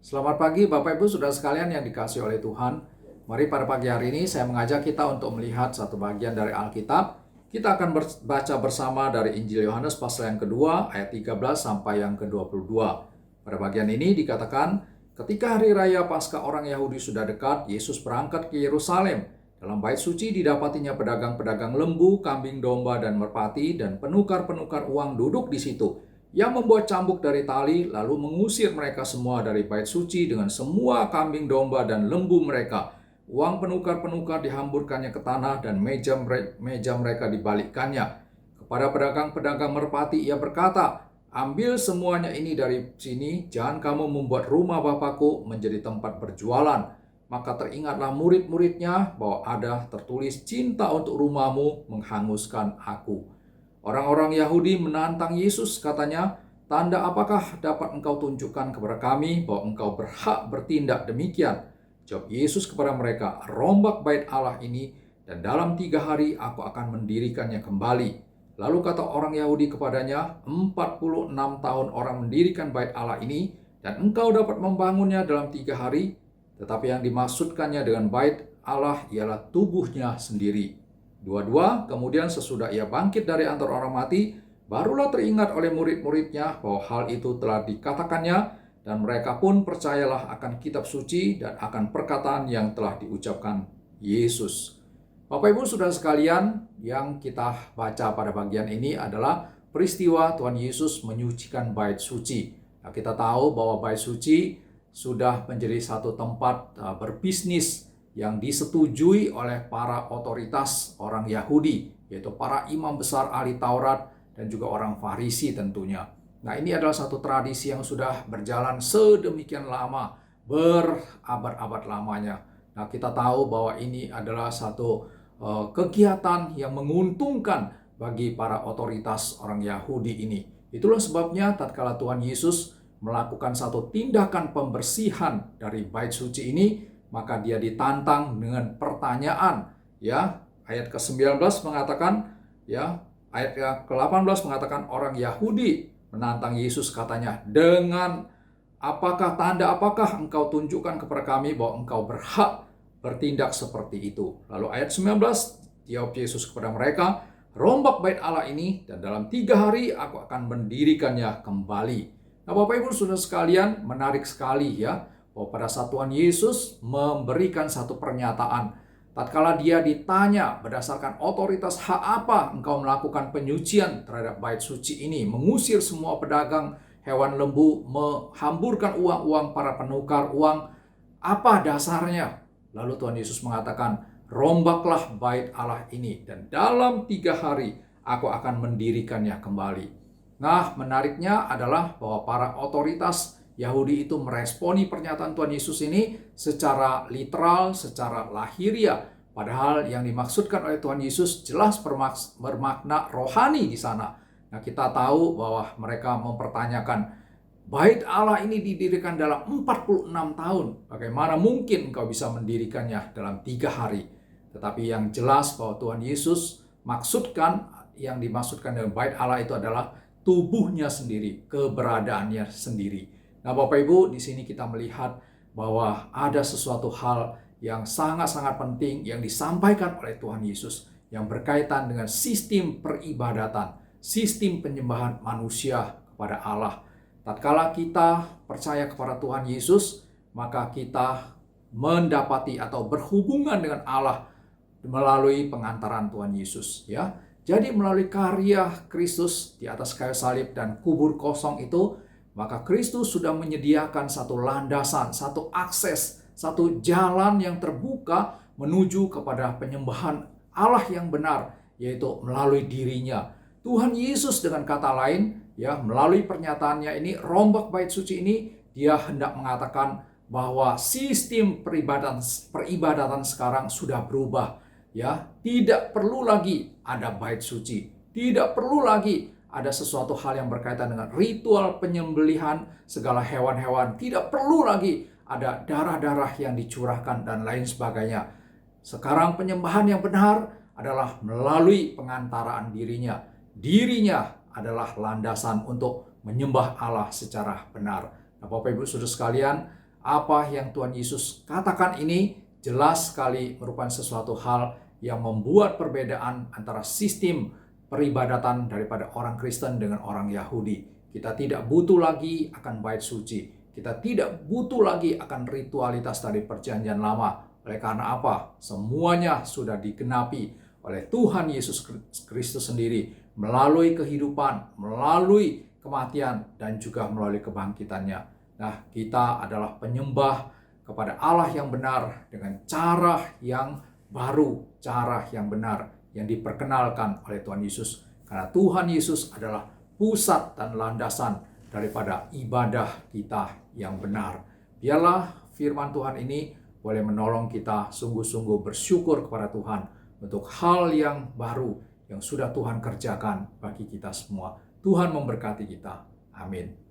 Selamat pagi Bapak Ibu Saudara sekalian yang dikasihi oleh Tuhan. Mari pada pagi hari ini saya mengajak kita untuk melihat satu bagian dari Alkitab. Kita akan baca bersama dari Injil Yohanes pasal yang kedua ayat 13 sampai yang ke-22. Pada bagian ini dikatakan, ketika hari raya Paskah orang Yahudi sudah dekat, Yesus berangkat ke Yerusalem. Dalam bait suci didapatinya pedagang-pedagang lembu, kambing domba, dan merpati, dan penukar-penukar uang duduk di situ, yang membuat cambuk dari tali, lalu mengusir mereka semua dari bait suci dengan semua kambing domba dan lembu mereka. Uang penukar-penukar dihamburkannya ke tanah dan meja mereka dibalikkannya. Kepada pedagang-pedagang merpati ia berkata, ambil semuanya ini dari sini, jangan kamu membuat rumah Bapakku menjadi tempat berjualan. Maka teringatlah murid-muridnya bahwa ada tertulis, cinta untuk rumahmu menghanguskan aku. Orang-orang Yahudi menantang Yesus, katanya, tanda apakah dapat engkau tunjukkan kepada kami bahwa engkau berhak bertindak demikian? Jawab Yesus kepada mereka, rombak bait Allah ini, dan dalam 3 hari aku akan mendirikannya kembali. Lalu kata orang Yahudi kepadanya, 46 tahun orang mendirikan bait Allah ini, dan engkau dapat membangunnya dalam 3 hari? Tetapi yang dimaksudkannya dengan bait Allah ialah tubuhnya sendiri. Kemudian sesudah ia bangkit dari antara orang mati, barulah teringat oleh murid-muridnya bahwa hal itu telah dikatakannya, dan mereka pun percayalah akan kitab suci dan akan perkataan yang telah diucapkan Yesus. Bapak Ibu Saudara sekalian, yang kita baca pada bagian ini adalah peristiwa Tuhan Yesus menyucikan bait suci. Nah, kita tahu bahwa bait suci sudah menjadi satu tempat berbisnis yang disetujui oleh para otoritas orang Yahudi, yaitu para imam besar ahli Taurat dan juga orang Farisi tentunya. Nah, ini adalah satu tradisi yang sudah berjalan sedemikian lama, berabad-abad lamanya. Nah, kita tahu bahwa ini adalah satu kegiatan yang menguntungkan bagi para otoritas orang Yahudi ini. Itulah sebabnya tatkala Tuhan Yesus melakukan satu tindakan pembersihan dari bait suci ini, maka dia ditantang dengan pertanyaan, ya. Ayat ke-19 mengatakan, ya, ayat ke-18 mengatakan orang Yahudi menantang Yesus, katanya, dengan tanda apakah engkau tunjukkan kepada kami bahwa engkau berhak bertindak seperti itu? Lalu ayat 19, jawab Yesus kepada mereka, rombak bait Allah ini, dan dalam 3 hari aku akan mendirikannya kembali. Nah, Bapak Ibu Saudara sekalian, menarik sekali ya, bahwa pada saat Tuhan Yesus memberikan satu pernyataan, tatkala dia ditanya berdasarkan otoritas hak apa engkau melakukan penyucian terhadap bait suci ini, mengusir semua pedagang hewan lembu, menghamburkan uang-uang para penukar uang, apa dasarnya? Lalu Tuhan Yesus mengatakan, rombaklah bait Allah ini, dan dalam 3 hari aku akan mendirikannya kembali. Nah, menariknya adalah bahwa para otoritas Yahudi itu meresponi pernyataan Tuhan Yesus ini secara literal, secara lahiriah. Padahal yang dimaksudkan oleh Tuhan Yesus jelas bermakna rohani di sana. Nah, kita tahu bahwa mereka mempertanyakan, bait Allah ini didirikan dalam 46 tahun. Bagaimana mungkin engkau bisa mendirikannya dalam 3 hari? Tetapi yang jelas bahwa Tuhan Yesus yang dimaksudkan dengan bait Allah itu adalah tubuhnya sendiri, keberadaannya sendiri. Nah, Bapak Ibu, di sini kita melihat bahwa ada sesuatu hal yang sangat-sangat penting yang disampaikan oleh Tuhan Yesus yang berkaitan dengan sistem peribadatan, sistem penyembahan manusia kepada Allah. Tatkala kita percaya kepada Tuhan Yesus, maka kita mendapati atau berhubungan dengan Allah melalui pengantaran Tuhan Yesus, ya. Jadi melalui karya Kristus di atas kayu salib dan kubur kosong itu, maka Kristus sudah menyediakan satu landasan, satu akses, satu jalan yang terbuka menuju kepada penyembahan Allah yang benar, yaitu melalui dirinya. Tuhan Yesus dengan kata lain, ya, melalui pernyataannya ini, rombak bait suci ini, dia hendak mengatakan bahwa sistem peribadatan sekarang sudah berubah, ya. Tidak perlu lagi ada bait suci, tidak perlu lagi ada sesuatu hal yang berkaitan dengan ritual penyembelihan segala hewan-hewan. Tidak perlu lagi ada darah-darah yang dicurahkan dan lain sebagainya. Sekarang penyembahan yang benar adalah melalui pengantaraan dirinya. Dirinya adalah landasan untuk menyembah Allah secara benar. Nah, Bapak Ibu Saudara sekalian, Apa yang Tuhan Yesus katakan ini jelas sekali merupakan sesuatu hal yang membuat perbedaan antara sistem peribadatan daripada orang Kristen dengan orang Yahudi. Kita tidak butuh lagi akan bait suci. Kita tidak butuh lagi akan ritualitas dari perjanjian lama. Oleh karena apa? Semuanya sudah digenapi oleh Tuhan Yesus Kristus sendiri melalui kehidupan, melalui kematian, dan juga melalui kebangkitannya. Nah, kita adalah penyembah kepada Allah yang benar dengan cara yang baru, cara yang benar yang diperkenalkan oleh Tuhan Yesus. Karena Tuhan Yesus adalah pusat dan landasan daripada ibadah kita yang benar. Biarlah firman Tuhan ini boleh menolong kita sungguh-sungguh bersyukur kepada Tuhan untuk hal yang baru yang sudah Tuhan kerjakan bagi kita semua. Tuhan memberkati kita. Amin.